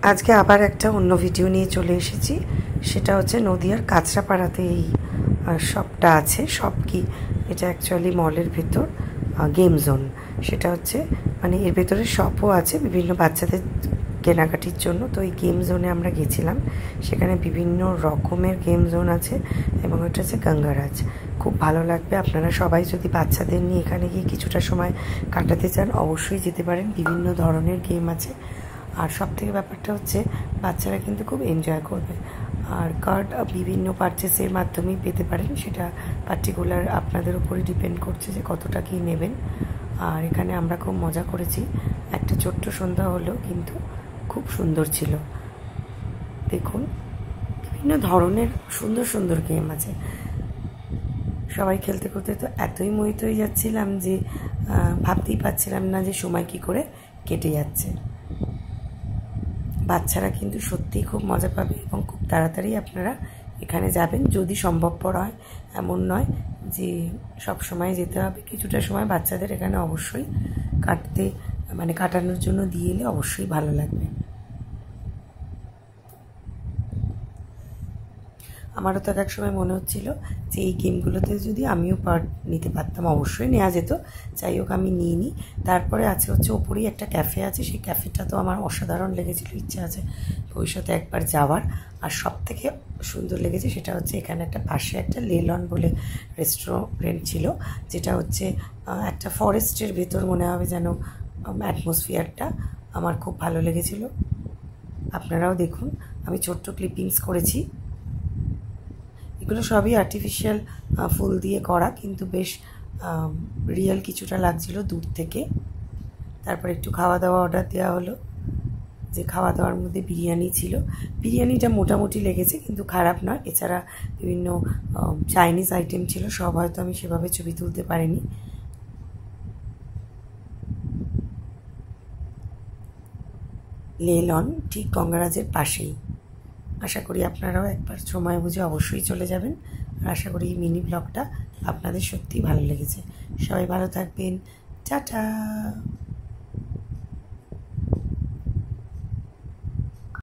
আজকে আবার একটা অন্য ভিডিও নিয়ে চলে এসেছি। সেটা হচ্ছে নদিয়ার কাঁচরাপাড়াতে এই শপটা আছে। শপ কি, এটা অ্যাকচুয়ালি মলের ভেতর গেম জোন। সেটা হচ্ছে মানে এর ভেতরে শপও আছে বিভিন্ন বাচ্চাদের কেনাকাটির জন্য। তো এই গেম জোনে আমরা গেছিলাম, সেখানে বিভিন্ন রকমের গেম জোন আছে এবং এটা হচ্ছে গঙ্গারাজ। খুব ভালো লাগবে। আপনারা সবাই যদি বাচ্চাদের নিয়ে এখানে গিয়ে কিছুটা সময় কাটাতে চান অবশ্যই যেতে পারেন। বিভিন্ন ধরনের গেম আছে। আর সবথেকে ব্যাপারটা হচ্ছে বাচ্চারা কিন্তু খুব এনজয় করবে। আর কার্ড বিভিন্ন পারচেসের মাধ্যমেই পেতে পারেন, সেটা পার্টিকুলার আপনাদের উপরে ডিপেন্ড করছে যে কতটা কী নেবেন। আর এখানে আমরা খুব মজা করেছি। একটা ছোট্ট সন্ধ্যা হলো কিন্তু খুব সুন্দর ছিল। দেখুন বিভিন্ন ধরনের সুন্দর সুন্দর গেম আছে। সবাই খেলতে করতে তো এতই মোহিত হয়ে যাচ্ছিলাম যে ভাবতেই পারছিলাম না যে সময় কী করে কেটে যাচ্ছে। বাচ্চারা কিন্তু সত্যিই খুব মজা পাবে এবং খুব তাড়াতাড়ি আপনারা এখানে যাবেন যদি সম্ভবপর হয়। এমন নয় যে সব সময় যেতে হবে, কিছুটা সময় বাচ্চাদের এখানে অবশ্যই কাটানোর জন্য দিয়ে এলে অবশ্যই ভালো লাগবে। আমারও তো এক সময় মনে হচ্ছিল যে এই গেমগুলোতে যদি আমিও পার্ট নিতে পারতাম, অবশ্যই নেওয়া যেত। যাই হোক আমি নিইনি। তারপরে হচ্ছে ওপরেই একটা ক্যাফে আছে, সেই ক্যাফেটা তো আমার অসাধারণ লেগেছিল। ইচ্ছা আছে ভবিষ্যতে একবার যাওয়ার। আর সব থেকে সুন্দর লেগেছে সেটা হচ্ছে এখানে একটা পাশে একটা লেলন বলে রেস্টুরেন্ট ছিল, যেটা হচ্ছে একটা ফরেস্টের ভেতর মনে হবে যেন অ্যাটমসফিয়ারটা। আমার খুব ভালো লেগেছিল। আপনারাও দেখুন, আমি ছোট্ট ক্লিপিংস করেছি। এগুলো সবই আর্টিফিশিয়াল ফুল দিয়ে করা, কিন্তু বেশ রিয়েল কিছুটা লাগছিল দূর থেকে। তারপর একটু খাওয়া দাওয়া অর্ডার দেওয়া হলো, যে খাওয়া দাওয়ার মধ্যে বিরিয়ানি ছিল। বিরিয়ানিটা মোটামুটি লেগেছে, কিন্তু খারাপ নয়। এছাড়া বিভিন্ন চাইনিজ আইটেম ছিল, সব হয়তো আমি সেভাবে ছবি তুলতে পারিনি। লেলন ঠিক গঙ্গারাজের পাশেই। আশা করি আপনারাও একবার সময় বুঝে অবশ্যই চলে যাবেন। আর আশা করি এই মিনি ব্লগটা আপনাদের সত্যিই ভালো লেগেছে। সবাই ভালো থাকবেন। টাটা।